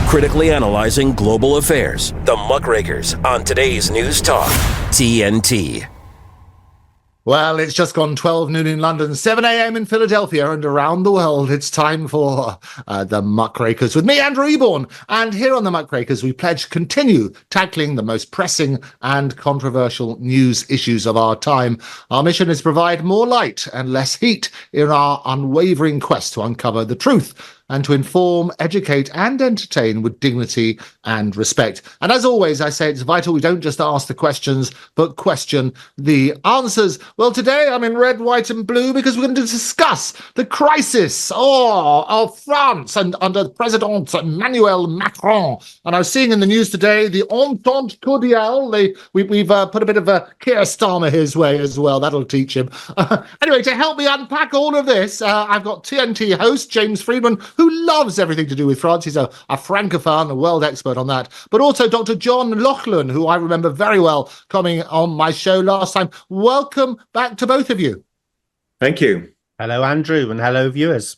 critically analyzing global affairs. The Muckrakers on today's News Talk, TNT. Well, it's just gone 12 noon in London, 7 a.m. in Philadelphia, and around the world, it's time for the Muckrakers with me, Andrew Eborn. And here on the Muckrakers, we pledge to continue tackling the most pressing and controversial news issues of our time. Our mission is to provide more light and less heat in our unwavering quest to uncover the truth and to inform, educate, and entertain with dignity and respect. And as always, I say it's vital we don't just ask the questions, but question the answers. Well, today I'm in red, white, and blue because we're going to discuss the crisis of France and under President Emmanuel Macron. And I was seeing in the news today the Entente Cordiale. We've put a bit of a Keir Starmer his way as well. That'll teach him. Anyway, to help me unpack all of this, I've got TNT host James Freeman, who loves everything to do with France. He's a francophone, a world expert on that. But also Dr. John Laughland, who I remember very well coming on my show last time. Welcome back to both of you. Thank you. Hello, Andrew, and hello, viewers.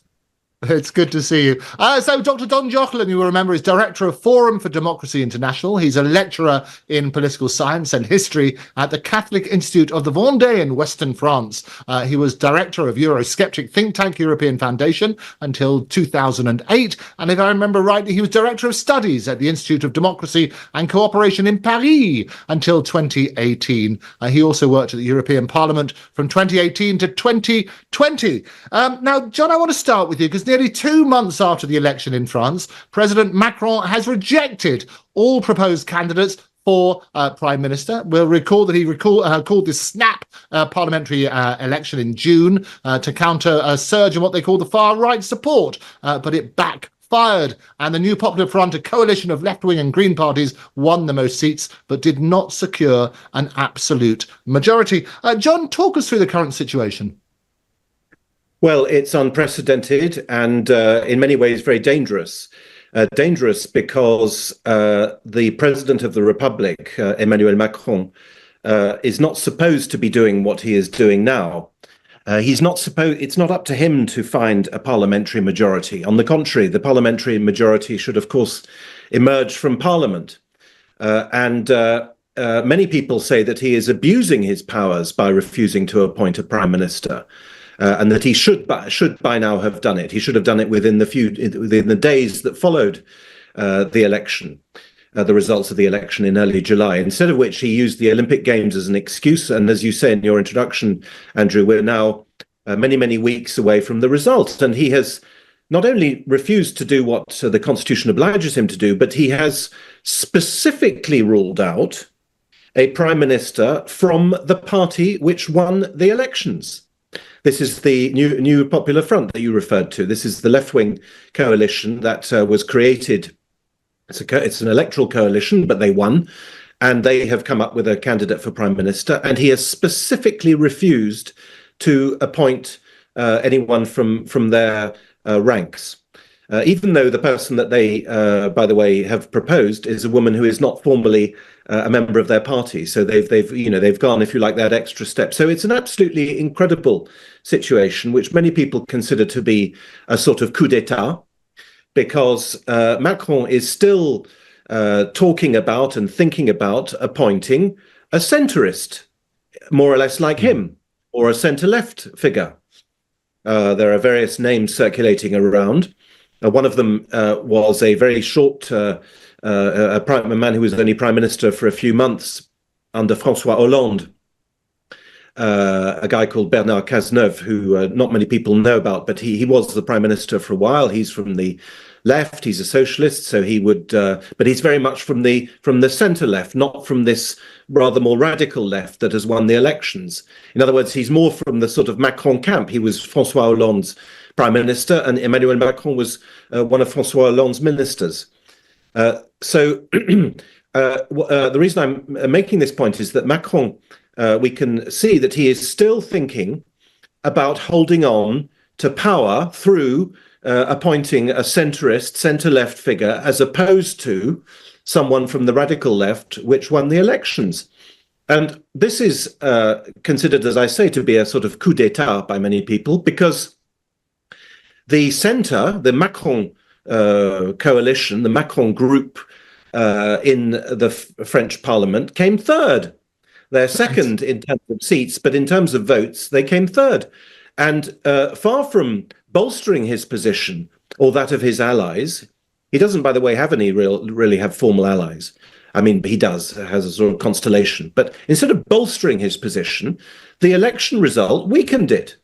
It's good to see you. So Dr. Don Jocelyn, you will remember, is director of Forum for Democracy International. He's a lecturer in political science and history at the Catholic Institute of the Vendée in Western France. He was director of Eurosceptic think tank European Foundation until 2008. And if I remember rightly, he was director of studies at the Institute of Democracy and Cooperation in Paris until 2018. He also worked at the European Parliament from 2018 to 2020. Now, John, I want to start with you because nearly 2 months after the election in France, President Macron has rejected all proposed candidates for Prime Minister. We'll recall that he called this snap parliamentary election in June to counter a surge in what they call the far-right support, but it backfired. And the New Popular Front, a coalition of left-wing and Green parties, won the most seats, but did not secure an absolute majority. John, talk us through the current situation. Well, it's unprecedented and in many ways very dangerous. Dangerous because the President of the Republic, Emmanuel Macron, is not supposed to be doing what he is doing now. It's not up to him to find a parliamentary majority. On the contrary, the parliamentary majority should, of course, emerge from Parliament. Many people say that he is abusing his powers by refusing to appoint a Prime Minister. And that he should by now have done it. He should have done it within the days that followed the election, the results of the election in early July. Instead of which, he used the Olympic Games as an excuse. And as you say in your introduction, Andrew, we're now many, many weeks away from the result. And he has not only refused to do what the Constitution obliges him to do, but he has specifically ruled out a prime minister from the party which won the elections. This is the New Popular Front that you referred to. This is the left-wing coalition that was created. It's an electoral coalition, but they won, and they have come up with a candidate for Prime Minister, and he has specifically refused to appoint anyone from their ranks. Even though the person that they, by the way, have proposed is a woman who is not formally a member of their party. So they've gone, if you like, that extra step. So it's an absolutely incredible situation, which many people consider to be a sort of coup d'etat, because Macron is still talking about and thinking about appointing a centrist, more or less like him, or a centre-left figure. There are various names circulating around. One of them was a very short a man who was only prime minister for a few months under François Hollande, a guy called Bernard Cazeneuve, who not many people know about, but he was the prime minister for a while. He's from the left. He's a socialist, so he would, but he's very much from the centre left, not from this rather more radical left that has won the elections. In other words, he's more from the sort of Macron camp. He was François Hollande's prime minister, and Emmanuel Macron was one of François Hollande's ministers. So the reason I'm making this point is that Macron, we can see that he is still thinking about holding on to power through appointing a centrist, centre-left figure, as opposed to someone from the radical left, which won the elections. And this is considered, as I say, to be a sort of coup d'etat by many people, because the centre, the Macron coalition, the Macron group in the French Parliament, came third. They're second in terms of seats, but in terms of votes, they came third. And far from bolstering his position or that of his allies, he doesn't, by the way, have any really have formal allies. I mean, he has a sort of constellation. But instead of bolstering his position, the election result weakened it.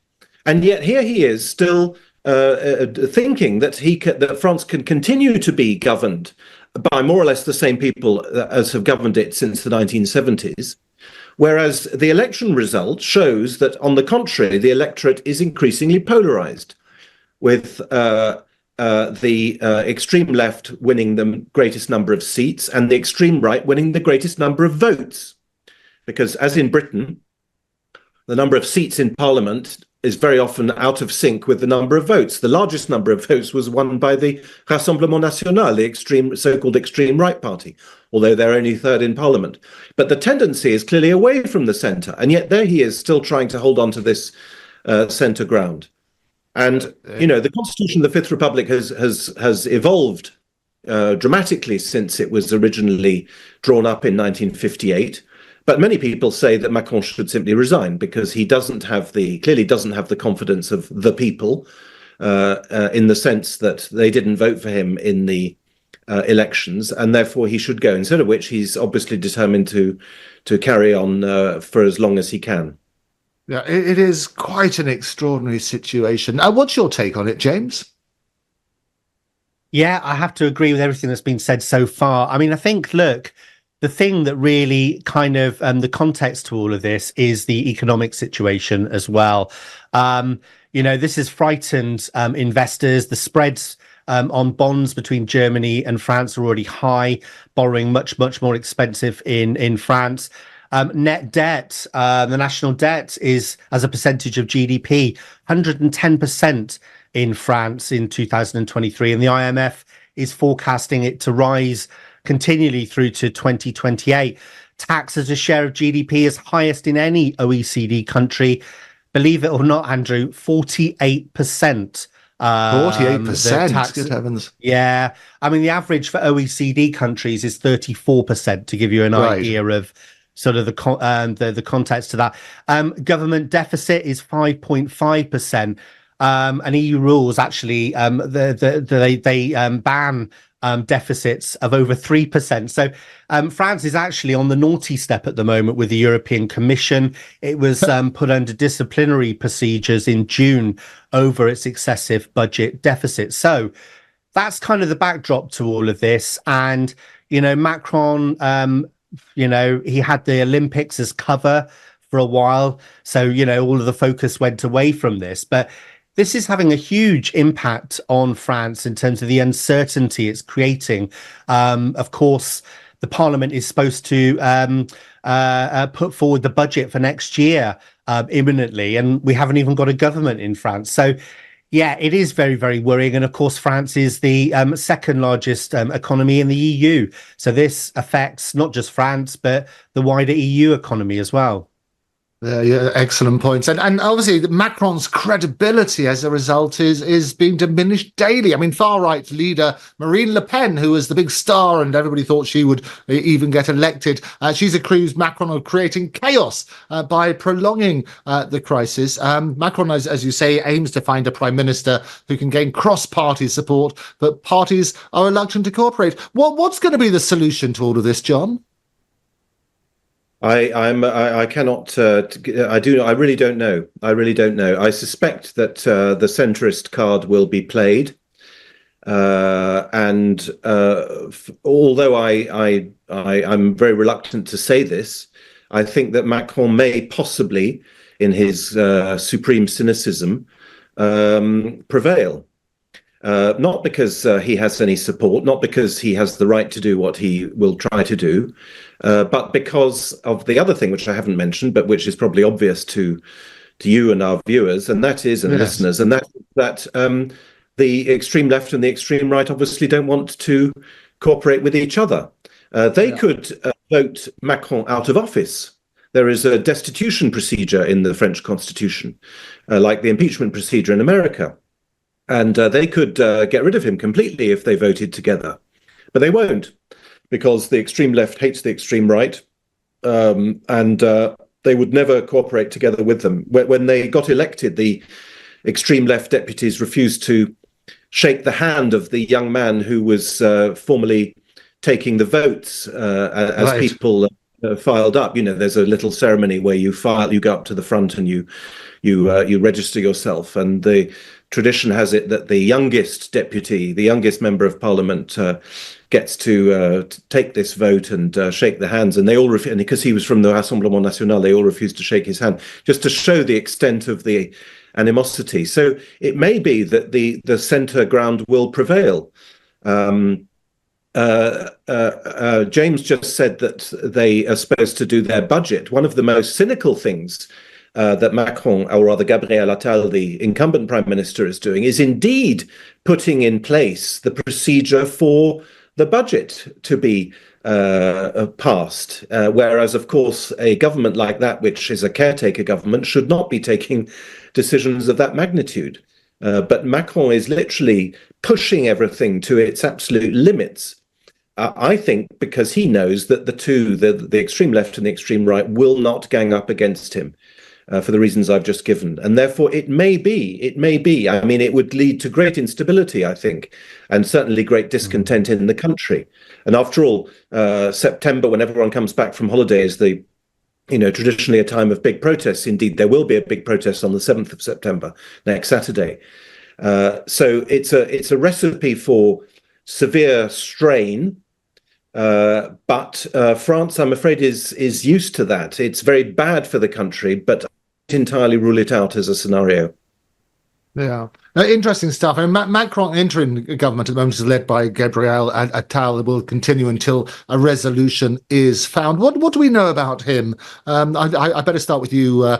And yet here he is still thinking that France can continue to be governed by more or less the same people as have governed it since the 1970s. Whereas the election result shows that, on the contrary, the electorate is increasingly polarized, with the extreme left winning the greatest number of seats and the extreme right winning the greatest number of votes. Because, as in Britain, the number of seats in Parliament is very often out of sync with the number of votes. The largest number of votes was won by the Rassemblement National, the so-called extreme right party, although they're only third in Parliament. But the tendency is clearly away from the centre, and yet there he is still trying to hold on to this centre ground. And, the Constitution of the Fifth Republic has evolved dramatically since it was originally drawn up in 1958. But many people say that Macron should simply resign because he clearly doesn't have the confidence of the people in the sense that they didn't vote for him in the elections, and therefore he should go. Instead of which, he's obviously determined to carry on for as long as he can. Yeah, it is quite an extraordinary situation. What's your take on it, James? Yeah, I have to agree with everything that's been said so far. I mean, I think, look, the thing that really kind of the context to all of this is the economic situation as well. This has frightened investors. The spreads on bonds between Germany and France are already high, borrowing much, much more expensive in France. Net debt, the national debt is, as a percentage of GDP, 110% in France in 2023. And the IMF is forecasting it to rise continually through to 2028. Tax as a share of GDP is highest in any OECD country. Believe it or not, Andrew, 48%. 48%, good heavens. Yeah. I mean, the average for OECD countries is 34%, to give you an idea of sort of the context to that. Government deficit is 5.5%. And EU rules actually, they ban deficits of over 3%. So France is actually on the naughty step at the moment with the European Commission. It was put under disciplinary procedures in June over its excessive budget deficit. So that's kind of the backdrop to all of this. And, Macron, he had the Olympics as cover for a while. So, all of the focus went away from this. But this is having a huge impact on France in terms of the uncertainty it's creating. Of course, the Parliament is supposed to put forward the budget for next year imminently, and we haven't even got a government in France. So, yeah, it is very, very worrying. And of course, France is the second largest economy in the EU. So this affects not just France, but the wider EU economy as well. Yeah, excellent points. And obviously Macron's credibility as a result is being diminished daily. I mean, far-right leader Marine Le Pen, who was the big star and everybody thought she would even get elected, she's accused Macron of creating chaos by prolonging the crisis. Macron, as you say, aims to find a prime minister who can gain cross-party support, but parties are reluctant to cooperate. What's going to be the solution to all of this, John? I cannot. I really don't know. I suspect that the centrist card will be played, and although I'm very reluctant to say this, I think that Macron may possibly, in his supreme cynicism, prevail. Not because he has any support, not because he has the right to do what he will try to do, but because of the other thing which I haven't mentioned, but which is probably obvious to you and our viewers, and that is, and listeners, and that the extreme left and the extreme right obviously don't want to cooperate with each other. They could vote Macron out of office. There is a destitution procedure in the French Constitution, like the impeachment procedure in America. and they could get rid of him completely if they voted together. But they won't, because the extreme left hates the extreme right, and they would never cooperate together with them. When they got elected, the extreme left deputies refused to shake the hand of the young man who was formerly taking the votes as people filed up. There's a little ceremony where you go up to the front and you register yourself. And the tradition has it that the youngest deputy, the youngest member of parliament, gets to take this vote and shake the hands. And they all refuse, and because he was from the Rassemblement National, they all refused to shake his hand, just to show the extent of the animosity. So it may be that the centre ground will prevail. James just said that they are supposed to do their budget. One of the most cynical things that Macron, or rather Gabriel Attal, the incumbent prime minister, is doing is indeed putting in place the procedure for the budget to be passed. Whereas, of course, a government like that, which is a caretaker government, should not be taking decisions of that magnitude. But Macron is literally pushing everything to its absolute limits. I think because he knows that the extreme left and the extreme right, will not gang up against him for the reasons I've just given. And therefore, it may be, I mean, it would lead to great instability, I think, and certainly great discontent in the country. And after all, September, when everyone comes back from holiday, is traditionally a time of big protests. Indeed, there will be a big protest on the 7th of September, next Saturday. So it's a recipe for severe strain. But France, I'm afraid, is used to that. It's very bad for the country, but I don't entirely rule it out as a scenario. Yeah, interesting stuff. I mean, Macron interim government at the moment is led by Gabriel Attal. It will continue until a resolution is found. What do we know about him? I better start with you,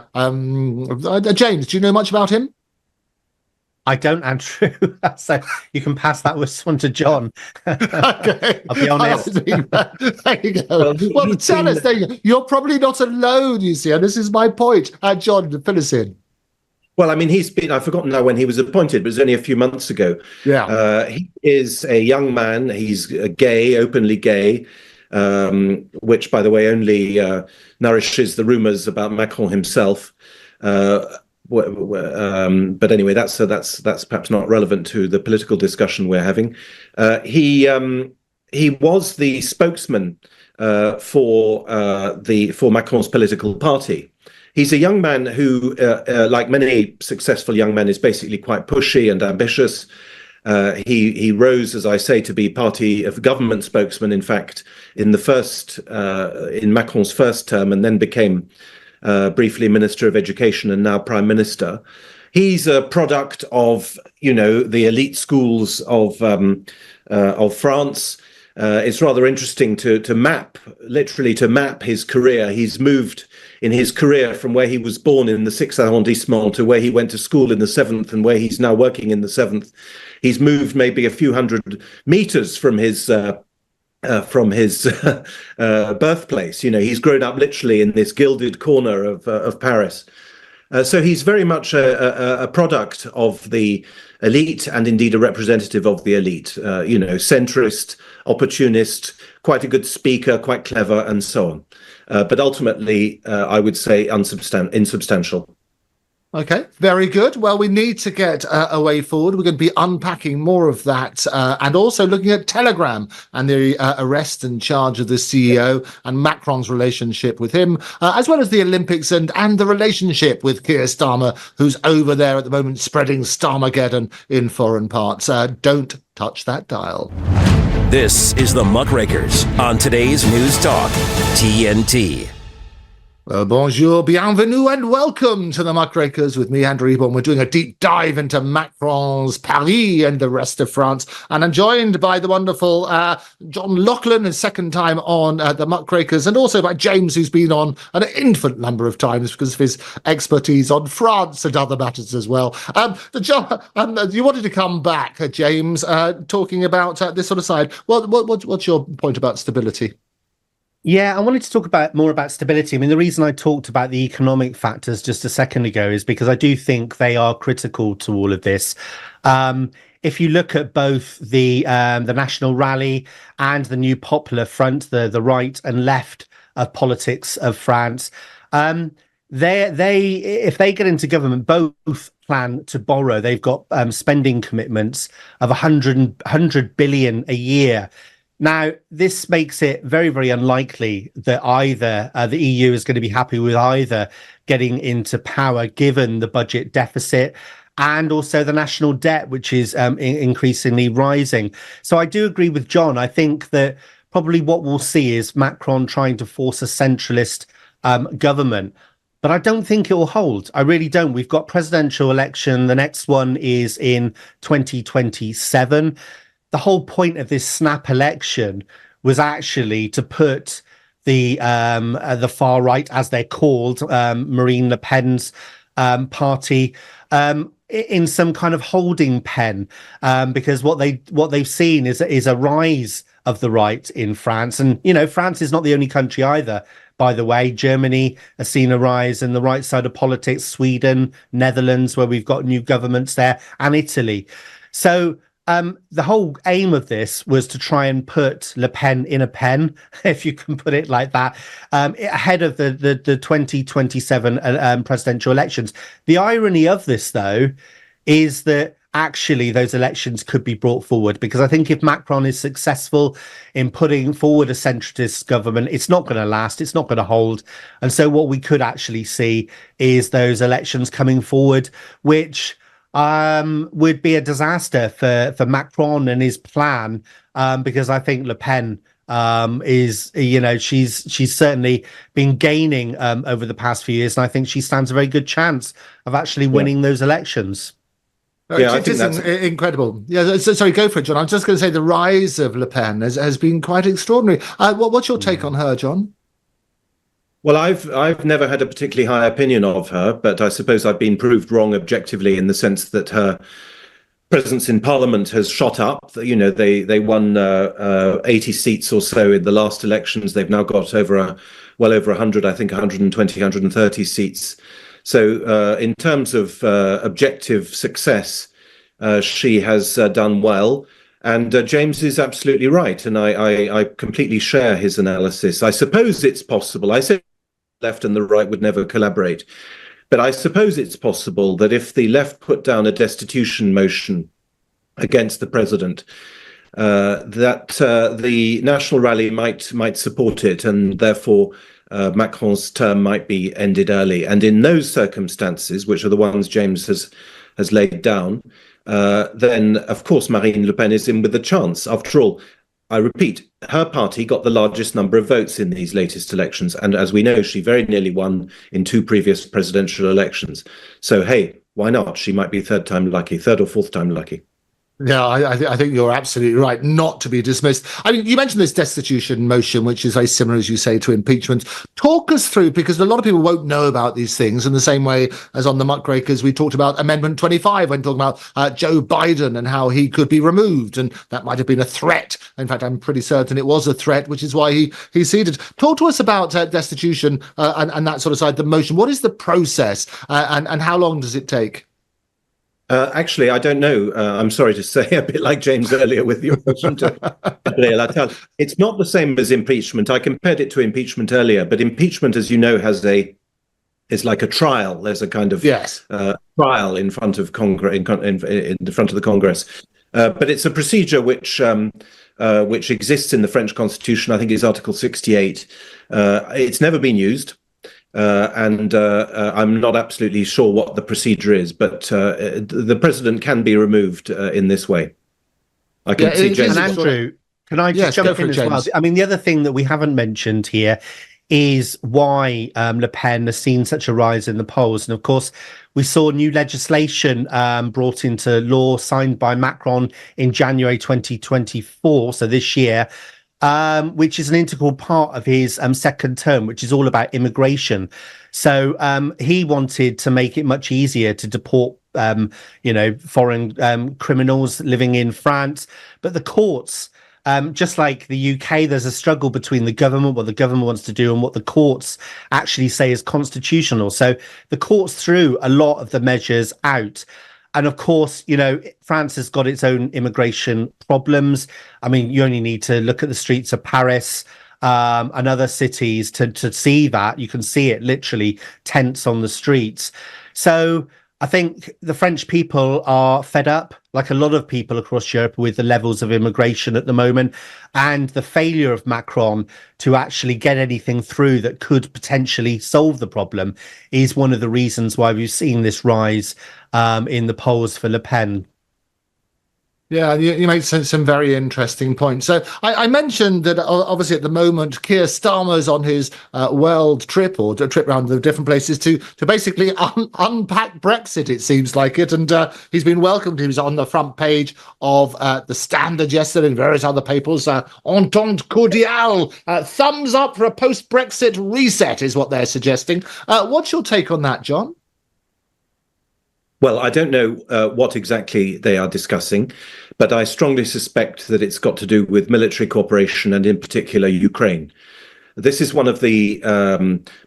James. Do you know much about him? I don't, Andrew. So you can pass that one to John. Okay. I'll be honest. There you go. Well, tell us. There you go. You're probably not alone, you see, and this is my point. John, fill us in. Well, I mean, I've forgotten now when he was appointed, but it was only a few months ago. Yeah. He is a young man. He's gay, openly gay, which, by the way, only nourishes the rumors about Macron himself. But anyway, that's perhaps not relevant to the political discussion we're having. He was the spokesman for Macron's political party. He's a young man who, like many successful young men, is basically quite pushy and ambitious. He rose, as I say, to be party of government spokesman, in fact, in Macron's first term, and then became briefly Minister of Education and now Prime Minister. He's a product of, the elite schools of France. It's rather interesting to map his career. He's moved in his career from where he was born in the 6th arrondissement to where he went to school in the 7th and where he's now working in the 7th. He's moved maybe a few hundred meters from his birthplace. He's grown up literally in this gilded corner of Paris. So he's very much a product of the elite and indeed a representative of the elite, centrist, opportunist, quite a good speaker, quite clever, and so on. But ultimately, I would say insubstantial. Okay, very good. Well, we need to get a way forward. We're going to be unpacking more of that and also looking at Telegram and the arrest and charge of the CEO and Macron's relationship with him, as well as the Olympics and the relationship with Keir Starmer, who's over there at the moment spreading Starmageddon in foreign parts. Don't touch that dial. This is the Muckrakers on today's News Talk, TNT. Well, bonjour, bienvenue, and welcome to the Muckrakers with me, Andrew Eborn. We're doing a deep dive into Macron's Paris and the rest of France. And I'm joined by the wonderful John Laughland, his second time on the Muckrakers, and also by James, who's been on an infinite number of times because of his expertise on France and other matters as well. John, you wanted to come back, James, talking about this sort of side. What's your point about stability? Yeah, I wanted to talk more about stability. I mean, the reason I talked about the economic factors just a second ago is because I do think they are critical to all of this. If you look at both the National Rally and the New Popular Front, the right and left of politics of France, they if they get into government, both plan to borrow. They've got spending commitments of 100 billion a year. Now, this makes it very, very unlikely that either the EU is going to be happy with either getting into power, given the budget deficit and also the national debt, which is increasingly rising. So I do agree with John. I think that probably what we'll see is Macron trying to force a centralist government. But I don't think it will hold. I really don't. We've got presidential election. The next one is in 2027. The whole point of this snap election was actually to put the far right, as they're called, Marine Le Pen's party, in some kind of holding pen, because what they've seen is a rise of the right in France, and France is not the only country either. By the way, Germany has seen a rise in the right side of politics. Sweden, Netherlands, where we've got new governments there, and Italy. So. The whole aim of this was to try and put Le Pen in a pen, if you can put it like that, ahead of the 2027 presidential elections. The irony of this, though, is that actually those elections could be brought forward, because I think if Macron is successful in putting forward a centrist government, it's not going to last, it's not going to hold. And so what we could actually see is those elections coming forward, which would be a disaster for Macron and his plan, because I think Le Pen is, she's certainly been gaining over the past few years, and I think she stands a very good chance of actually winning those elections. Yeah, I think that's incredible. Yeah, sorry, go for it, John. I'm just going to say the rise of Le Pen has been quite extraordinary. What's your take on her, John? Well, I've never had a particularly high opinion of her, but I suppose I've been proved wrong objectively in the sense that her presence in Parliament has shot up. They won 80 seats or so in the last elections. They've now got well over 100, I think 120, 130 seats. So in terms of objective success, she has done well. And James is absolutely right, and I completely share his analysis. I suppose it's possible. I say left and the right would never collaborate, but I suppose it's possible that if the left put down a destitution motion against the president, that the National Rally might support it, and therefore Macron's term might be ended early. And in those circumstances, which are the ones James has laid down, then, of course, Marine Le Pen is in with a chance. After all, I repeat, her party got the largest number of votes in these latest elections. And as we know, she very nearly won in 2 previous presidential elections. So, hey, why not? She might be third or fourth time lucky. Yeah, I think you're absolutely right not to be dismissed. I mean, you mentioned this destitution motion, which is very similar, as you say, to impeachment. Talk us through, because a lot of people won't know about these things, in the same way as on the Muckrakers, we talked about Amendment 25 when talking about Joe Biden and how he could be removed, and that might have been a threat. In fact, I'm pretty certain it was a threat, which is why he ceded. Talk to us about destitution and that sort of side, the motion. What is the process and how long does it take? Actually, I don't know. I'm sorry to say, a bit like James earlier with your motion to it's not the same as impeachment. I compared it to impeachment earlier, but impeachment, as you know, is like a trial. There's a kind of trial in front of Congress, in front of the Congress. But it's a procedure which exists in the French Constitution. I think it's Article 68. It's never been used. And I'm not absolutely sure what the procedure is, but the president can be removed in this way. I can see James. And Andrew, can I just jump in as well? I mean, the other thing that we haven't mentioned here is why Le Pen has seen such a rise in the polls. And of course, we saw new legislation brought into law, signed by Macron in January 2024, so this year, which is an integral part of his second term, which is all about immigration. So he wanted to make it much easier to deport, foreign criminals living in France. But the courts just like the UK, there's a struggle between the government, what the government wants to do, and what the courts actually say is constitutional. So the courts threw a lot of the measures out. And of course, France has got its own immigration problems. I mean, you only need to look at the streets of Paris and other cities to see that. You can see it literally, tents on the streets. So I think the French people are fed up, like a lot of people across Europe, with the levels of immigration at the moment, and the failure of Macron to actually get anything through that could potentially solve the problem is one of the reasons why we've seen this rise in the polls for Le Pen. Yeah, you make some very interesting points. So I mentioned that obviously at the moment Keir Starmer's on his world trip, or a trip around the different places to basically unpack Brexit, it seems like it. And he's been welcomed. He was on the front page of The Standard yesterday and various other papers. Entente cordiale, thumbs up for a post-Brexit reset is what they're suggesting. What's your take on that, John? Well, I don't know what exactly they are discussing, but I strongly suspect that it's got to do with military cooperation and in particular Ukraine. This is one of the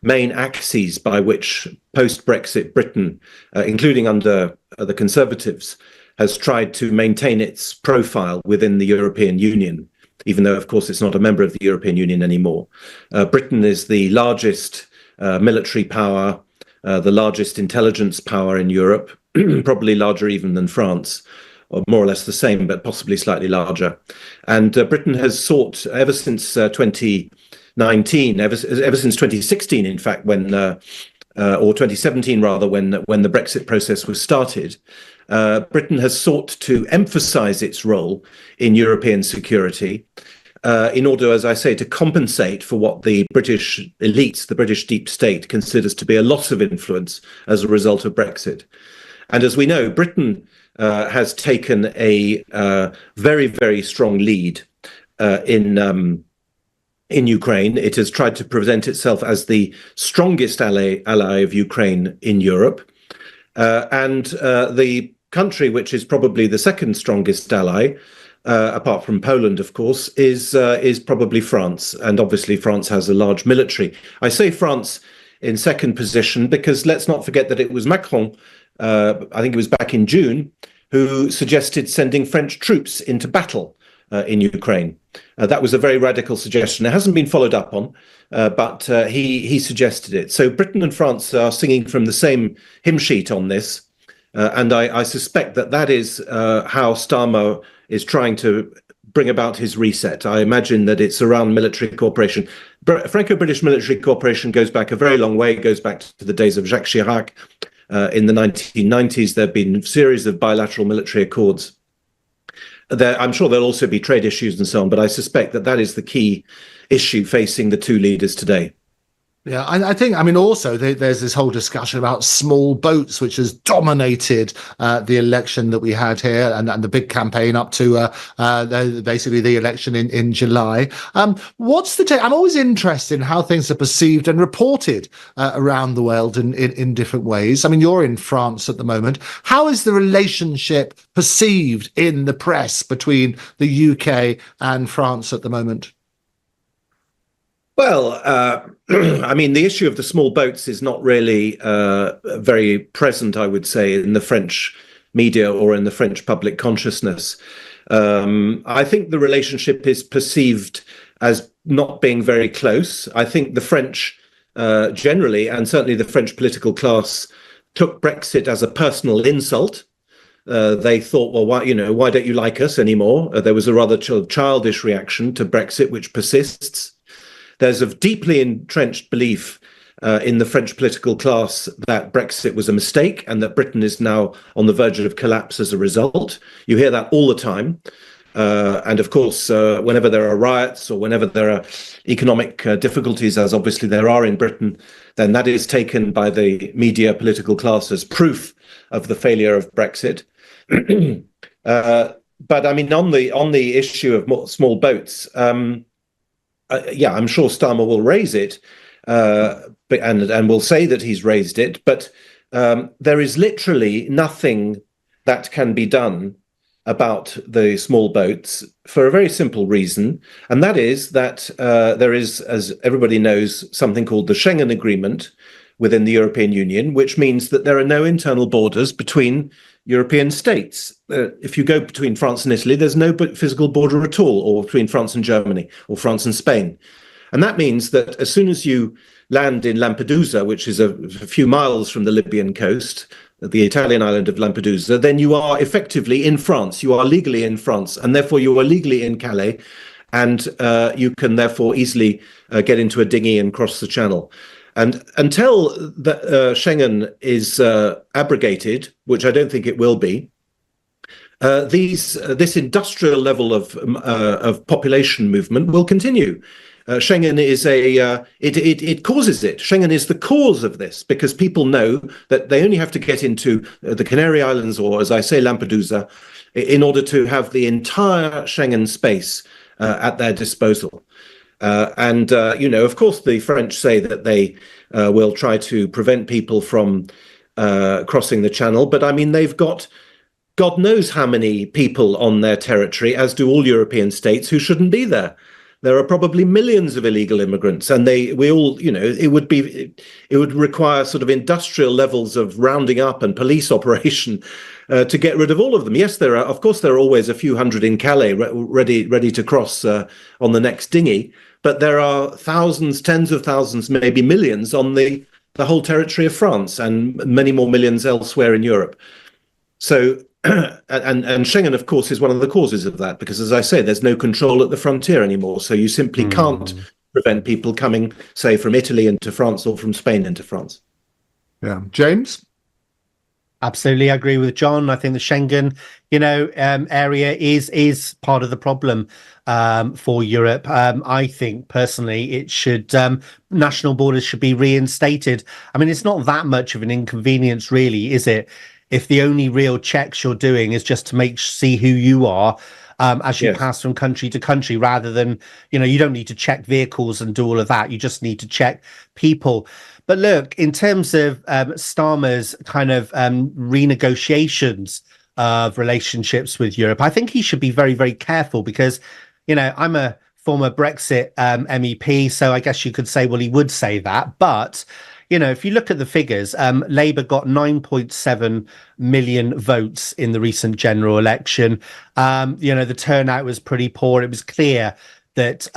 main axes by which post-Brexit Britain, including under the Conservatives, has tried to maintain its profile within the European Union, even though, of course, it's not a member of the European Union anymore. Britain is the largest military power, the largest intelligence power in Europe, probably larger even than France, or more or less the same, but possibly slightly larger. And Britain has sought ever since 2019, ever since 2016, in fact, when or 2017 rather, when the Brexit process was started, Britain has sought to emphasize its role in European security in order, as I say, to compensate for what the British elites, the British deep state, considers to be a loss of influence as a result of Brexit. And as we know, Britain has taken a very, very strong lead in Ukraine. It has tried to present itself as the strongest ally of Ukraine in Europe. And the country which is probably the second strongest ally, apart from Poland, of course, is probably France. And obviously France has a large military. I say France in second position because let's not forget that it was Macron, I think it was back in June, who suggested sending French troops into battle in Ukraine. That was a very radical suggestion. It hasn't been followed up on, but he suggested it. So Britain and France are singing from the same hymn sheet on this. And I suspect that is how Starmer is trying to bring about his reset. I imagine that it's around military cooperation. Franco-British military cooperation goes back a very long way. It goes back to the days of Jacques Chirac. In the 1990s, there have been a series of bilateral military accords. I'm sure there'll also be trade issues and so on, but I suspect that is the key issue facing the two leaders today. Yeah, I think, also there's this whole discussion about small boats, which has dominated the election that we had here and the big campaign up to basically the election in July. What's the take? I'm always interested in how things are perceived and reported around the world in different ways. You're in France at the moment. How is the relationship perceived in the press between the UK and France at the moment? Well, the issue of the small boats is not really very present, I would say, in the French media or in the French public consciousness. I think the relationship is perceived as not being very close. I think the French generally, and certainly the French political class, took Brexit as a personal insult. They thought, well, why don't you like us anymore? There was a rather childish reaction to Brexit, which persists. There's a deeply entrenched belief in the French political class that Brexit was a mistake and that Britain is now on the verge of collapse as a result. You hear that all the time. And of course, whenever there are riots or whenever there are economic difficulties, as obviously there are in Britain, then that is taken by the media political class as proof of the failure of Brexit. But on the issue of small boats, I'm sure Starmer will raise it, and will say that he's raised it. But there is literally nothing that can be done about the small boats for a very simple reason, and that is that there is, as everybody knows, something called the Schengen Agreement within the European Union, which means that there are no internal borders between European states. If you go between France and Italy, there's no physical border at all, or between France and Germany, or France and Spain. And that means that as soon as you land in Lampedusa, which is a few miles from the Libyan coast, the Italian island of Lampedusa, then you are effectively in France. You are legally in France, and therefore you are legally in Calais, and you can therefore easily get into a dinghy and cross the channel. And until Schengen is abrogated, which I don't think it will be, this industrial level of population movement will continue. Schengen is it causes it. Schengen is the cause of this, because people know that they only have to get into the Canary Islands, or as I say, Lampedusa, in order to have the entire Schengen space at their disposal. Of course, the French say that they will try to prevent people from crossing the channel. But I mean, they've got God knows how many people on their territory, as do all European states, who shouldn't be there. There are probably millions of illegal immigrants, and it would require sort of industrial levels of rounding up and police operation to get rid of all of them. Yes, there are always a few hundred in Calais ready to cross on the next dinghy, but there are thousands, tens of thousands, maybe millions on the whole territory of France, and many more millions elsewhere in Europe. So. And Schengen, of course, is one of the causes of that, because, as I say, there's no control at the frontier anymore. So you simply can't prevent people coming, say, from Italy into France, or from Spain into France. Yeah. James? Absolutely, I agree with John. I think the Schengen, area is part of the problem for Europe. I think personally, it should national borders should be reinstated. I mean, it's not that much of an inconvenience, really, is it? If the only real checks you're doing is just to see who you are as you pass from country to country, rather than, you don't need to check vehicles and do all of that. You just need to check people. But look, in terms of Starmer's kind of renegotiations of relationships with Europe, I think he should be very, very careful, because, I'm a former Brexit MEP, so I guess you could say, well, he would say that. But if you look at the figures, Labour got 9.7 million votes in the recent general election. The turnout was pretty poor. It was clear that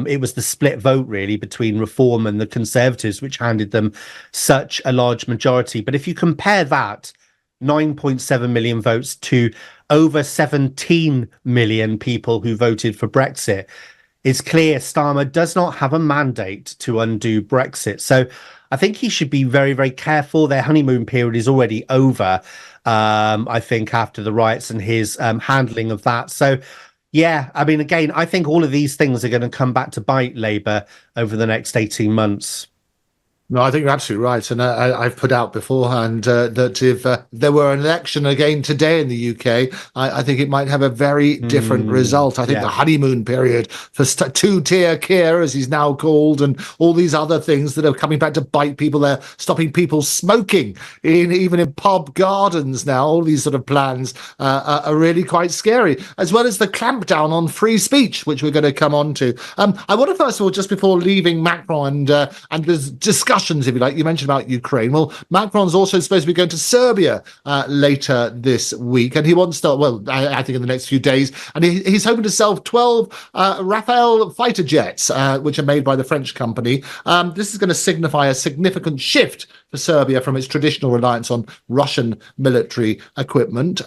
it was the split vote, really, between Reform and the Conservatives, which handed them such a large majority. But if you compare that 9.7 million votes to over 17 million people who voted for Brexit, it's clear Starmer does not have a mandate to undo Brexit. So I think he should be very, very careful. Their honeymoon period is already over, I think, after the riots and his handling of that. So, yeah, I mean, again, I think all of these things are going to come back to bite Labour over the next 18 months. No, I think you're absolutely right. And I've put out beforehand that if there were an election again today in the UK, I think it might have a very different result. I think the honeymoon period for two-tier Keir, as he's now called, and all these other things that are coming back to bite people, they're stopping people smoking, even in pub gardens now. All these sort of plans are really quite scary, as well as the clampdown on free speech, which we're going to come on to. I want to, first of all, just before leaving Macron and there's discussions, if you like, you mentioned about Ukraine. Well, Macron's also supposed to be going to Serbia later this week, and he wants to, I think in the next few days, and he's hoping to sell 12 Rafale fighter jets, which are made by the French company. This is going to signify a significant shift for Serbia from its traditional reliance on Russian military equipment.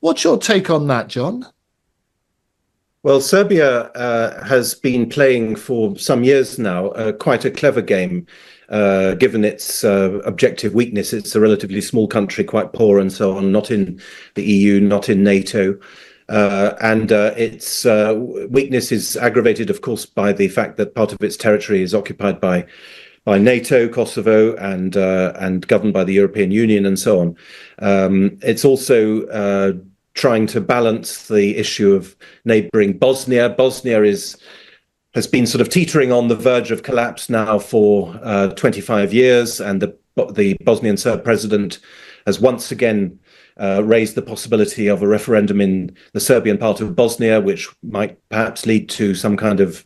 What's your take on that, John? Well, Serbia has been playing for some years now quite a clever game, given its objective weakness. It's a relatively small country, quite poor and so on, not in the EU, not in NATO. And its weakness is aggravated, of course, by the fact that part of its territory is occupied by NATO, Kosovo, and governed by the European Union and so on. It's also trying to balance the issue of neighbouring Bosnia. Bosnia has been sort of teetering on the verge of collapse now for 25 years, and the Bosnian Serb president has once again raised the possibility of a referendum in the Serbian part of Bosnia, which might perhaps lead to some kind of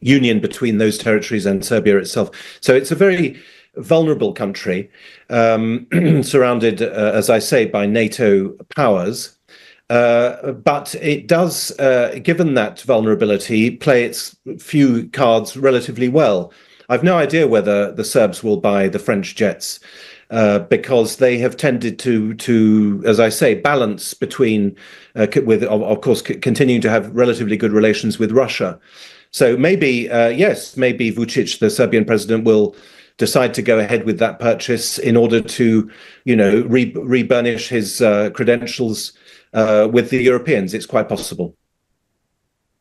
union between those territories and Serbia itself. So it's a very vulnerable country, surrounded, as I say, by NATO powers. But it does, given that vulnerability, play its few cards relatively well. I've no idea whether the Serbs will buy the French jets, because they have tended to, as I say, balance between, with, of course, continuing to have relatively good relations with Russia. So maybe, yes, maybe Vučić, the Serbian president, will decide to go ahead with that purchase in order to, re-burnish his credentials with the Europeans. It's quite possible.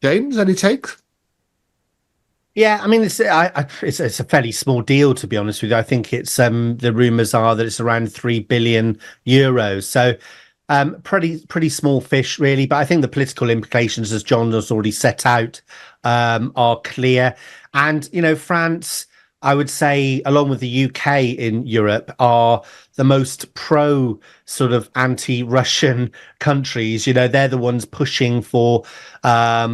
James, any takes? Yeah, I mean, it's a fairly small deal, to be honest with you. I think it's the rumours are that it's around €3 billion. So pretty small fish, really. But I think the political implications, as John has already set out, are clear. And, France, I would say, along with the UK in Europe, are the most pro sort of anti-Russian countries. They're the ones pushing for, a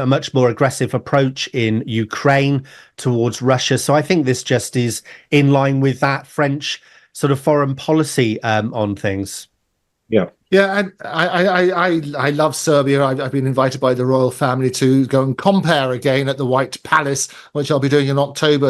much more aggressive approach in Ukraine towards Russia. So I think this just is in line with that French sort of foreign policy on things. Yeah. Yeah, and I love Serbia. I've been invited by the royal family to go and compare again at the White Palace, which I'll be doing in October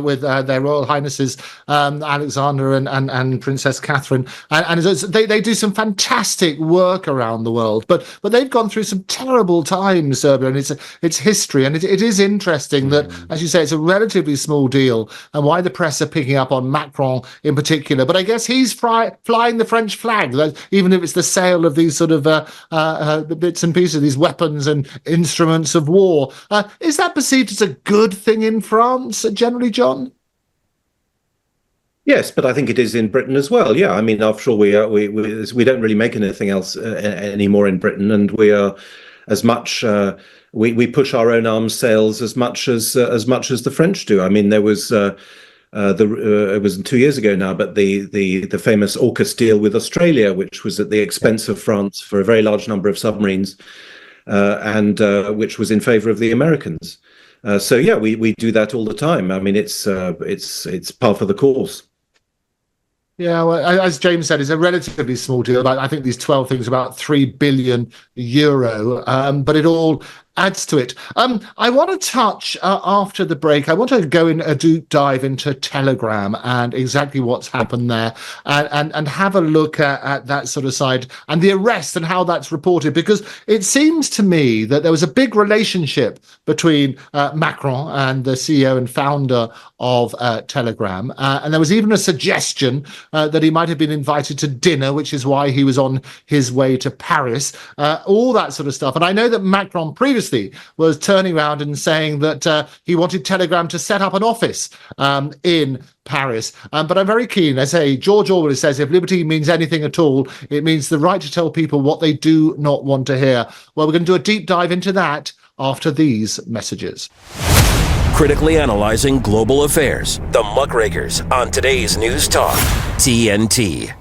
with their Royal Highnesses Alexander and Princess Catherine. And they do some fantastic work around the world, but they've gone through some terrible times, Serbia, and it's history. And it is interesting that, as you say, it's a relatively small deal, and why the press are picking up on Macron in particular. But I guess he's flying the French flag, even if it's the sale of these sort of bits and pieces, these weapons and instruments of war. Is that perceived as a good thing in France, generally, John? Yes, but I think it is in Britain as well. Yeah, I mean, after all, we don't really make anything else anymore in Britain, and we are as much. We push our own arms sales as much as the French do. I mean, there was. It was 2 years ago now, but the famous AUKUS deal with Australia, which was at the expense of France for a very large number of submarines, and which was in favour of the Americans. So yeah, we do that all the time. I mean, it's par for the course. Yeah, well, as James said, it's a relatively small deal. I think these 12 things about €3 billion, but it all adds to it. I want to touch after the break. I want to go in a deep dive into Telegram and exactly what's happened there, and have a look at that sort of side and the arrest and how that's reported, because it seems to me that there was a big relationship between Macron and the CEO and founder of Telegram, and there was even a suggestion that he might have been invited to dinner, which is why he was on his way to Paris, all that sort of stuff. And I know that Macron previously was turning around and saying that he wanted Telegram to set up an office in Paris. But I'm very keen. I say, George Orwell says, if liberty means anything at all, it means the right to tell people what they do not want to hear. Well, we're going to do a deep dive into that after these messages. Critically analyzing global affairs, the Muckrakers on today's News Talk, TNT.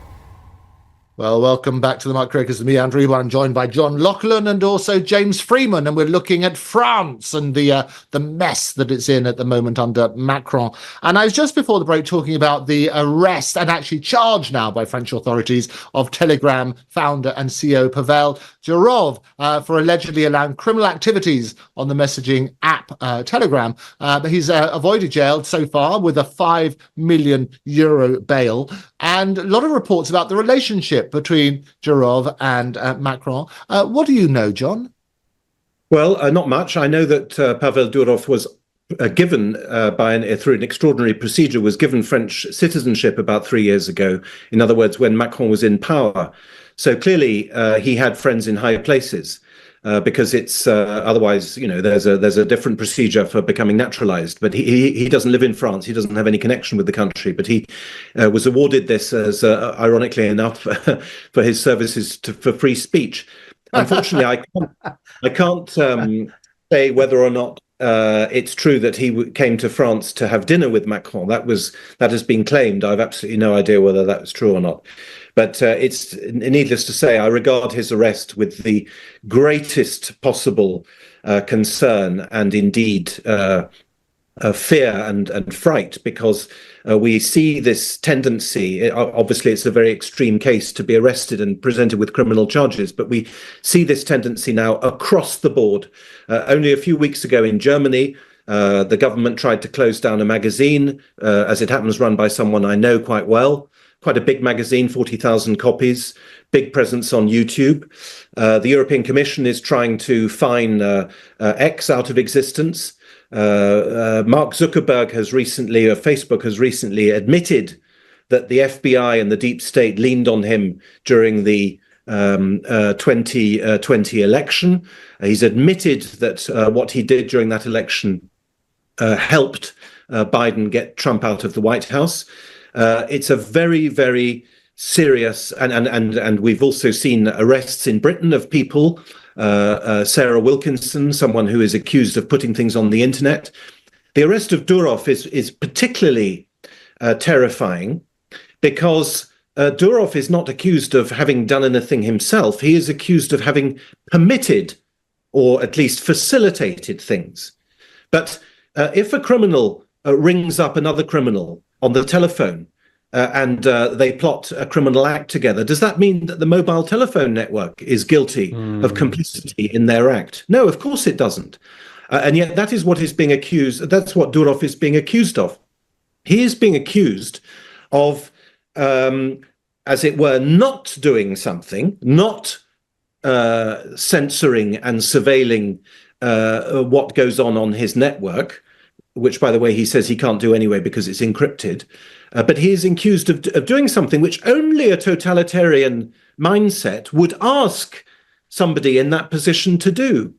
Well, welcome back to the Muckrakers with me, Andrew Eborn. I'm joined by John Laughland and also James Freeman, and we're looking at France and the mess that it's in at the moment under Macron. And I was just before the break talking about the arrest and actually charge now by French authorities of Telegram founder and CEO Pavel Durov for allegedly allowing criminal activities on the messaging app Telegram. But he's avoided jail so far with a €5 million bail, and a lot of reports about the relationship between Durov and Macron. What do you know, John? Well, not much. I know that Pavel Durov was given through an extraordinary procedure, was given French citizenship about 3 years ago. In other words, when Macron was in power. So clearly he had friends in high places. Because it's otherwise, there's a different procedure for becoming naturalized. But he doesn't live in France. He doesn't have any connection with the country. But he was awarded this as, ironically enough, for his services for free speech. Unfortunately, I can't say whether or not it's true that he came to France to have dinner with Macron. That has been claimed. I've absolutely no idea whether that was true or not. But it's needless to say, I regard his arrest with the greatest possible concern and indeed fear and fright, because we see this tendency. Obviously, it's a very extreme case to be arrested and presented with criminal charges, but we see this tendency now across the board. Only a few weeks ago in Germany, the government tried to close down a magazine, as it happens, run by someone I know quite well. Quite a big magazine, 40,000 copies, big presence on YouTube. The European Commission is trying to fine X out of existence. Mark Zuckerberg Facebook has recently admitted that the FBI and the deep state leaned on him during the 2020 election. He's admitted that what he did during that election helped Biden get Trump out of the White House. It's a very, very serious, and we've also seen arrests in Britain of people. Sarah Wilkinson, someone who is accused of putting things on the internet. The arrest of Durov is particularly terrifying because Durov is not accused of having done anything himself. He is accused of having permitted or at least facilitated things. But if a criminal rings up another criminal on the telephone and they plot a criminal act together, does that mean that the mobile telephone network is guilty of complicity in their act? No, of course it doesn't. And yet that is what is being accused. That's what Durov is being accused of. He is being accused of, as it were, not doing something, not censoring and surveilling what goes on his network, which, by the way, he says he can't do anyway because it's encrypted. But he is accused of doing something which only a totalitarian mindset would ask somebody in that position to do.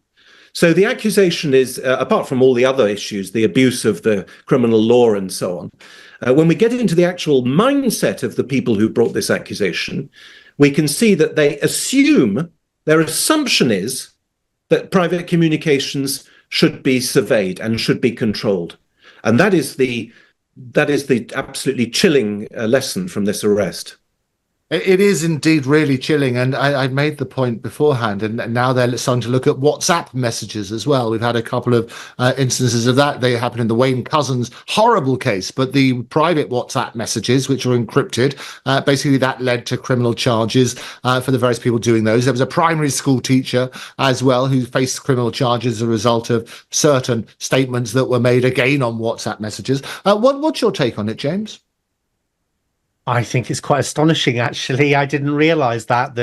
So the accusation is, apart from all the other issues, the abuse of the criminal law and so on, when we get into the actual mindset of the people who brought this accusation, we can see that they assume, their assumption is that private communications should be surveyed and should be controlled. And that is the absolutely chilling lesson from this arrest. It is indeed really chilling, and I made the point beforehand, and now they're starting to look at WhatsApp messages as well. We've had a couple of instances of that. They happened in the Wayne Couzens horrible case, but the private WhatsApp messages, which were encrypted, basically that led to criminal charges for the various people doing those. There was a primary school teacher as well who faced criminal charges as a result of certain statements that were made again on WhatsApp messages. What's your take on it, James? I think it's quite astonishing, actually. I didn't realise that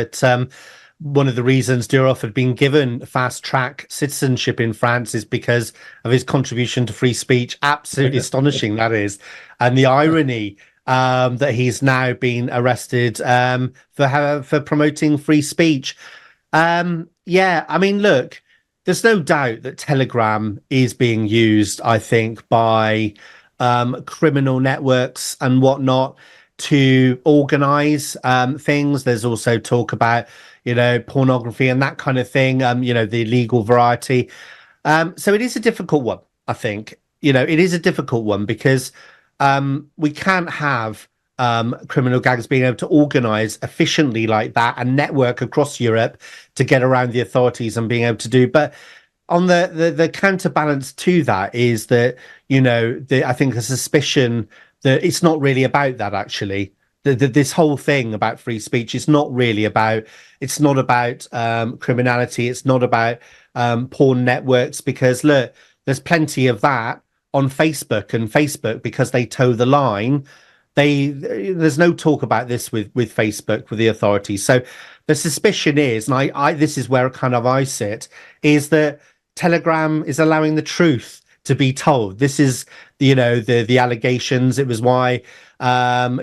one of the reasons Durov had been given fast-track citizenship in France is because of his contribution to free speech. Absolutely astonishing, that is. And the irony that he's now been arrested for promoting free speech. Yeah, I mean, look, there's no doubt that Telegram is being used, I think, by criminal networks and whatnot to organize things. There's also talk about, pornography and that kind of thing, the illegal variety. So it is a difficult one, I think. It is a difficult one because we can't have criminal gangs being able to organize efficiently like that and network across Europe to get around the authorities and being able to do. But on the counterbalance to that is that, I think a suspicion that it's not really about that, actually. This whole thing about free speech is not really about, it's not about criminality, it's not about porn networks, because look, there's plenty of that on Facebook, and Facebook, because they toe the line, there's no talk about this with Facebook, with the authorities. So the suspicion is, and I this is where kind of I sit, is that Telegram is allowing the truth to be told. This is, the allegations. It was why, the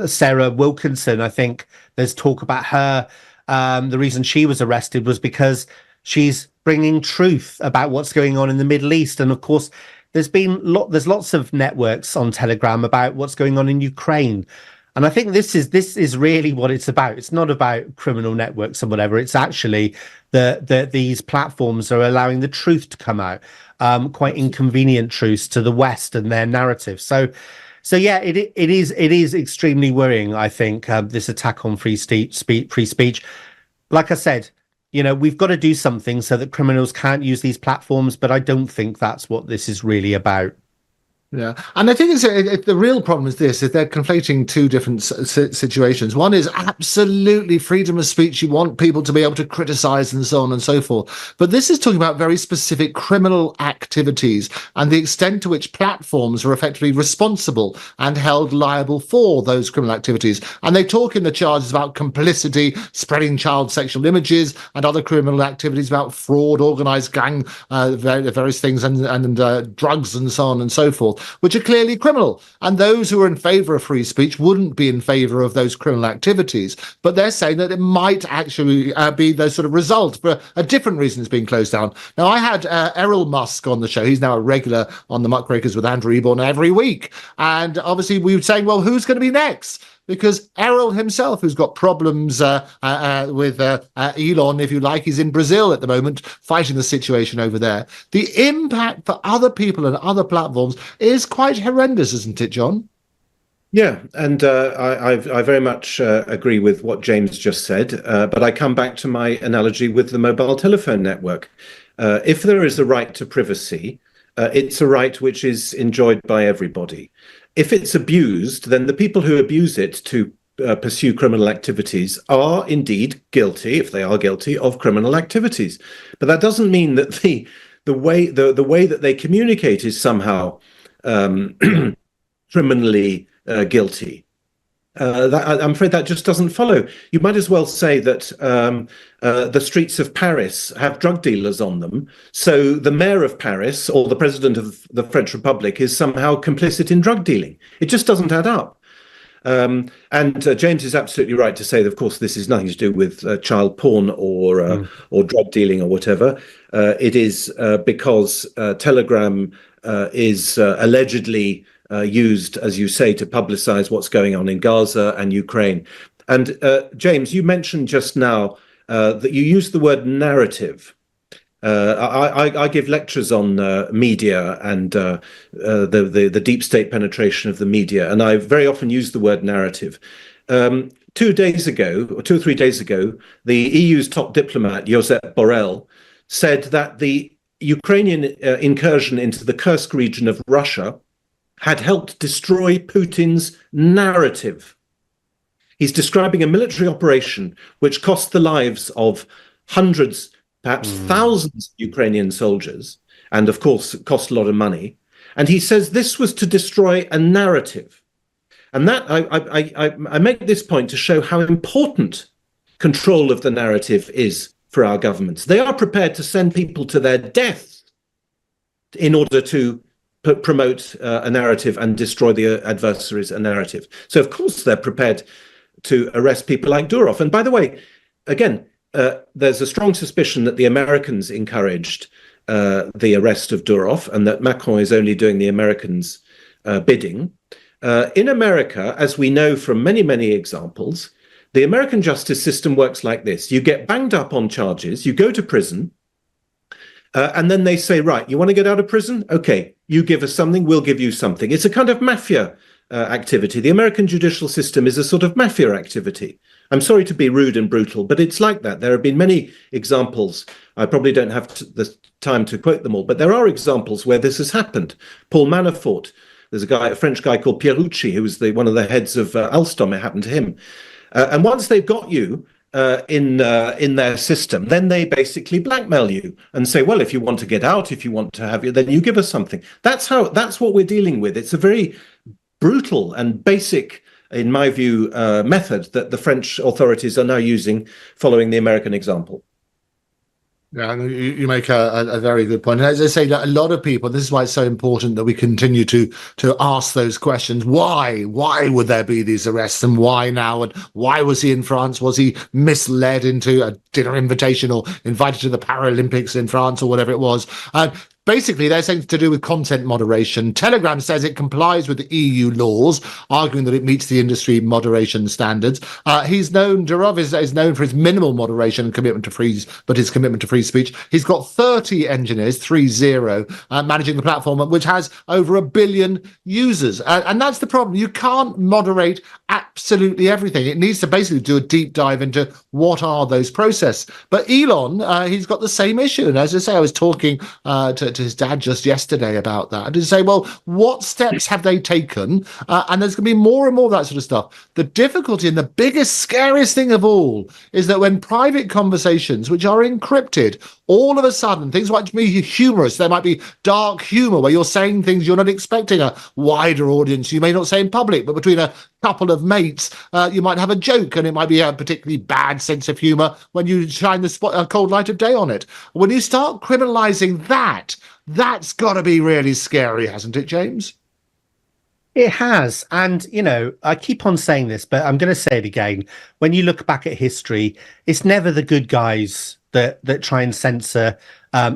Sarah Wilkinson, I think there's talk about her. The reason she was arrested was because she's bringing truth about what's going on in the Middle East. And of course, there's lots of networks on Telegram about what's going on in Ukraine. And I think this is really what it's about. It's not about criminal networks and whatever. It's actually that these platforms are allowing the truth to come out, quite inconvenient truths to the West and their narrative. So yeah, it is extremely worrying. I think this attack on free speech. Like I said, we've got to do something so that criminals can't use these platforms. But I don't think that's what this is really about. Yeah, and I think the real problem is this: is they're conflating two different situations. One is absolutely freedom of speech. You want people to be able to criticize and so on and so forth. But this is talking about very specific criminal activities and the extent to which platforms are effectively responsible and held liable for those criminal activities. And they talk in the charges about complicity, spreading child sexual images, and other criminal activities about fraud, organized gang, various things, and drugs and so on and so forth, which are clearly criminal. And those who are in favour of free speech wouldn't be in favour of those criminal activities. But they're saying that it might actually be the sort of result for a different reason it's being closed down. Now, I had Errol Musk on the show. He's now a regular on the Muckrakers with Andrew Eborn every week. And obviously we were saying, well, who's going to be next? Because Errol himself, who's got problems with Elon, if you like, he's in Brazil at the moment, fighting the situation over there. The impact for other people and other platforms is quite horrendous, isn't it, John? Yeah, and I very much agree with what James just said, but I come back to my analogy with the mobile telephone network. If there is a right to privacy, it's a right which is enjoyed by everybody. If it's abused, then the people who abuse it to pursue criminal activities are indeed guilty, if they are guilty, of criminal activities. But that doesn't mean that the way that they communicate is somehow criminally guilty. I'm afraid that just doesn't follow. You might as well say that the streets of Paris have drug dealers on them, so the mayor of Paris or the president of the French Republic is somehow complicit in drug dealing. It just doesn't add up. And James is absolutely right to say that, of course, this is nothing to do with child porn or drug dealing or whatever. It is because Telegram is allegedly used, as you say, to publicize what's going on in Gaza and Ukraine. And James, you mentioned just now that you use the word narrative. I give lectures on media and the deep state penetration of the media, and I very often use the word narrative. 2 days ago, or 2 or 3 days ago, the EU's top diplomat, Josep Borrell, said that the Ukrainian incursion into the Kursk region of Russia had helped destroy Putin's narrative. He's describing a military operation which cost the lives of hundreds, perhaps thousands of Ukrainian soldiers, and of course cost a lot of money. And he says this was to destroy a narrative. And that I make this point to show how important control of the narrative is for our governments. They are prepared to send people to their deaths in order to promote a narrative and destroy the adversary's narrative. So, of course, they're prepared to arrest people like Durov. And by the way, again, there's a strong suspicion that the Americans encouraged the arrest of Durov and that Macron is only doing the Americans' bidding. In America, as we know from many, many examples, the American justice system works like this. You get banged up on charges, you go to prison, and then they say, right, you want to get out of prison? Okay, you give us something, we'll give you something. It's a kind of mafia activity. The American judicial system is a sort of mafia activity. I'm sorry to be rude and brutal, but it's like that. There have been many examples. I probably don't have the time to quote them all, but there are examples where this has happened. Paul Manafort, there's a French guy called Pierucci, who was one of the heads of Alstom. It happened to him. And once they've got you in their system, then they basically blackmail you and say, well, if you want to get out, if you want to have you, then you give us something. That's what we're dealing with. It's a very brutal and basic, in my view, method that the French authorities are now using, following the American example. Yeah, you make a very good point. And as I say, that a lot of people, this is why it's so important that we continue to ask those questions. Why would there be these arrests, and why now? And why was he in France? Was he misled into a dinner invitation or invited to the Paralympics in France or whatever it was? basically they're saying to do with content moderation. Telegram says it complies with the EU laws, arguing that it meets the industry moderation standards. Durov is known for his minimal moderation and commitment to his commitment to free speech. He's got 30 engineers, 30, managing the platform, which has over 1 billion users. And that's the problem. You can't moderate absolutely everything. It needs to basically do a deep dive into what are those processes. But Elon, he's got the same issue. And as I say, I was talking to his dad just yesterday about that. And say, well, what steps have they taken? And there's going to be more and more of that sort of stuff. The difficulty and the biggest, scariest thing of all is that when private conversations, which are encrypted, all of a sudden, things might be humorous. There might be dark humor where you're saying things you're not expecting a wider audience. You may not say in public, but between a couple of mates, you might have a joke, and it might be a particularly bad sense of humor when you shine a cold light of day on it. When you start criminalizing that, that's got to be really scary, hasn't it, James? It has. And, I keep on saying this, but I'm going to say it again. When you look back at history, it's never the good guys that try and censor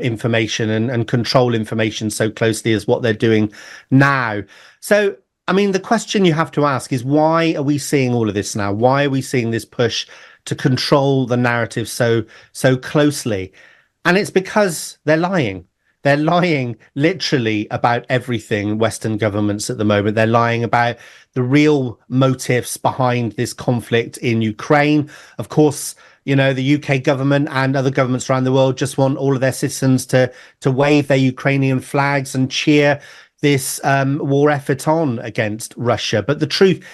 information and control information so closely as what they're doing now. So, I mean, the question you have to ask is, why are we seeing all of this now? Why are we seeing this push to control the narrative so closely? And it's because they're lying. They're lying literally about everything, Western governments at the moment. They're lying about the real motives behind this conflict in Ukraine. Of course, the UK government and other governments around the world just want all of their citizens to wave their Ukrainian flags and cheer this war effort on against Russia. But the truth,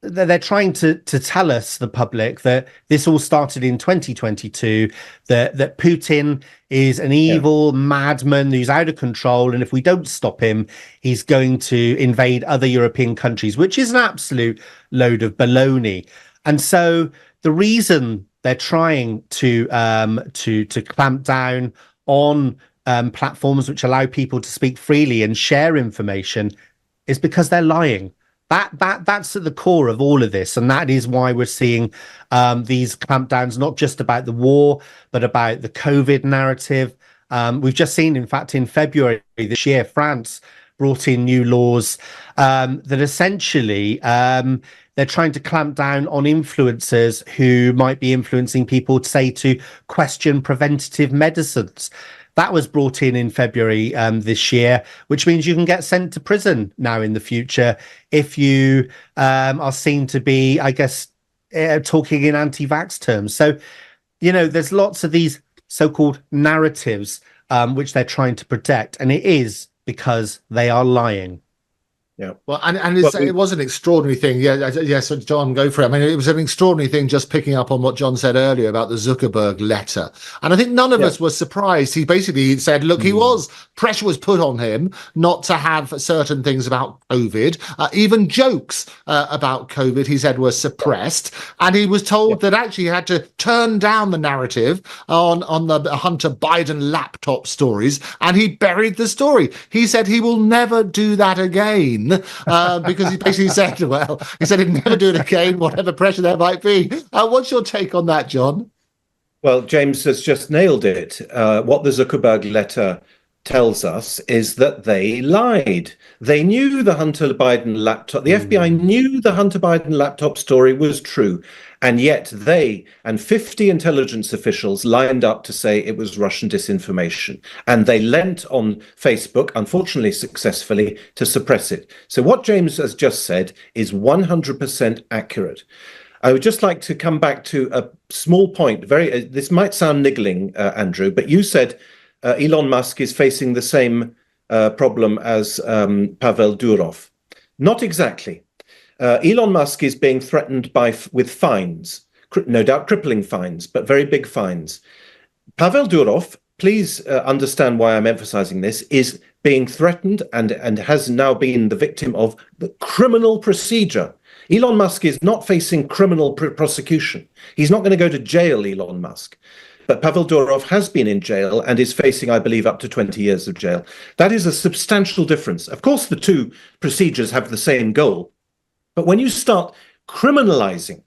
they're trying to tell us, the public, that this all started in 2022, that Putin is an evil madman who's out of control, and if we don't stop him, he's going to invade other European countries, which is an absolute load of baloney. And so the reason they're trying to clamp down on platforms which allow people to speak freely and share information is because they're lying. That's at the core of all of this, and that is why we're seeing these clampdowns, not just about the war, but about the COVID narrative. We've just seen, in fact, in February this year, France brought in new laws that essentially they're trying to clamp down on influencers who might be influencing people, say, to question preventative medicines. That was brought in February this year, which means you can get sent to prison now in the future if you are seen to be, I guess, talking in anti-vax terms. So, there's lots of these so-called narratives which they're trying to protect, and it is because they are lying. Yeah. Well, it was an extraordinary thing. Yeah. So John, go for it. I mean, it was an extraordinary thing, just picking up on what John said earlier about the Zuckerberg letter. And I think none of us were surprised. He basically said, look, pressure was put on him not to have certain things about COVID. Even jokes about COVID, he said, were suppressed. And he was told that actually he had to turn down the narrative on the Hunter Biden laptop stories. And he buried the story. He said he will never do that again. Because he basically said, he'd never do it again, whatever pressure there might be. What's your take on that, John? Well, James has just nailed it. What the Zuckerberg letter tells us is that they lied. They knew the Hunter Biden laptop, the FBI knew the Hunter Biden laptop story was true. And yet they and 50 intelligence officials lined up to say it was Russian disinformation. And they lent on Facebook, unfortunately successfully, to suppress it. So what James has just said is 100% accurate. I would just like to come back to a small point. This might sound niggling, Andrew, but you said Elon Musk is facing the same problem as Pavel Durov. Not exactly. Elon Musk is being threatened with fines, no doubt crippling fines, but very big fines. Pavel Durov, please understand why I'm emphasizing this, is being threatened and has now been the victim of the criminal procedure. Elon Musk is not facing criminal prosecution. He's not going to go to jail, Elon Musk. But Pavel Durov has been in jail and is facing, I believe, up to 20 years of jail. That is a substantial difference. Of course, the two procedures have the same goal. But when you start criminalizing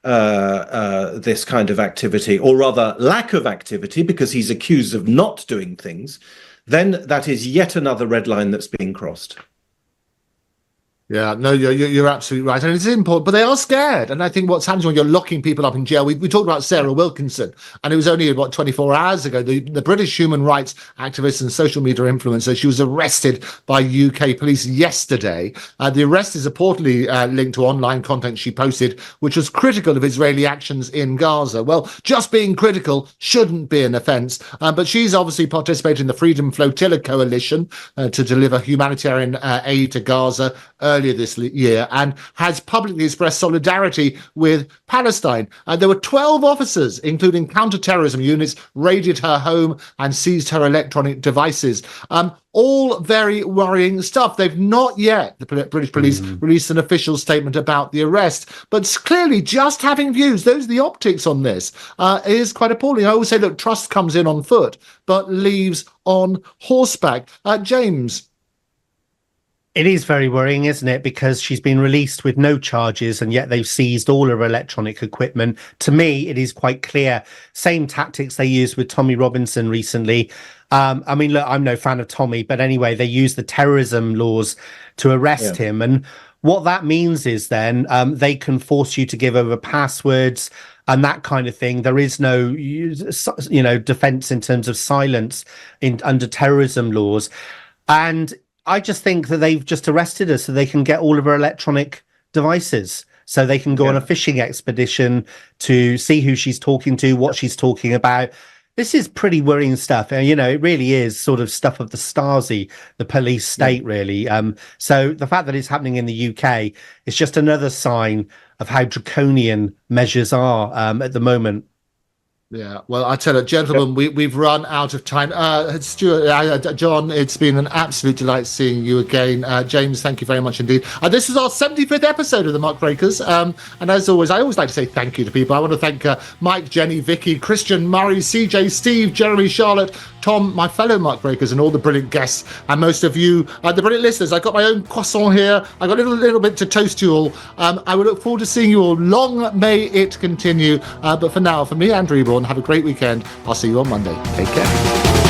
this kind of activity, or rather lack of activity, because he's accused of not doing things, then that is yet another red line that's being crossed. Yeah, no, you're absolutely right. And it's important, but they are scared. And I think what's happening when you're locking people up in jail, we talked about Sarah Wilkinson, and it was only, 24 hours ago, the British human rights activist and social media influencer, she was arrested by UK police yesterday. The arrest is reportedly linked to online content she posted, which was critical of Israeli actions in Gaza. Well, just being critical shouldn't be an offence, but she's obviously participated in the Freedom Flotilla Coalition to deliver humanitarian aid to Gaza earlier this year, and has publicly expressed solidarity with Palestine. There were 12 officers, including counter-terrorism units, raided her home and seized her electronic devices. All very worrying stuff. They've not yet, the British police, released an official statement about the arrest. But clearly, just having views, the optics on this is quite appalling. I always say, look, trust comes in on foot, but leaves on horseback. James? It is very worrying, isn't it? Because she's been released with no charges, and yet they've seized all her electronic equipment. To me, it is quite clear. Same tactics they used with Tommy Robinson recently. I mean, look, I'm no fan of Tommy, but anyway, they used the terrorism laws to arrest him. And what that means is then they can force you to give over passwords and that kind of thing. There is no, defense in terms of silence under terrorism laws. And I just think that they've just arrested her so they can get all of her electronic devices, so they can go on a fishing expedition to see who she's talking to, what she's talking about. This is pretty worrying stuff. It really is sort of stuff of the Stasi, the police state, really. So the fact that it's happening in the UK is just another sign of how draconian measures are at the moment. Yeah, well, I tell you, gentlemen, we've run out of time. Stuart, John, it's been an absolute delight seeing you again. James, thank you very much indeed. This is our 75th episode of the Muckrakers. And as always, I always like to say thank you to people. I want to thank Mike, Jenny, Vicky, Christian, Murray, CJ, Steve, Jeremy, Charlotte, Tom, my fellow Muckrakers, and all the brilliant guests, and most of you, the brilliant listeners. I've got my own croissant here. I've got a little bit to toast you all. I would look forward to seeing you all. Long may it continue. But for now, for me, Andrew Eborn, have a great weekend. I'll see you on Monday. Take care.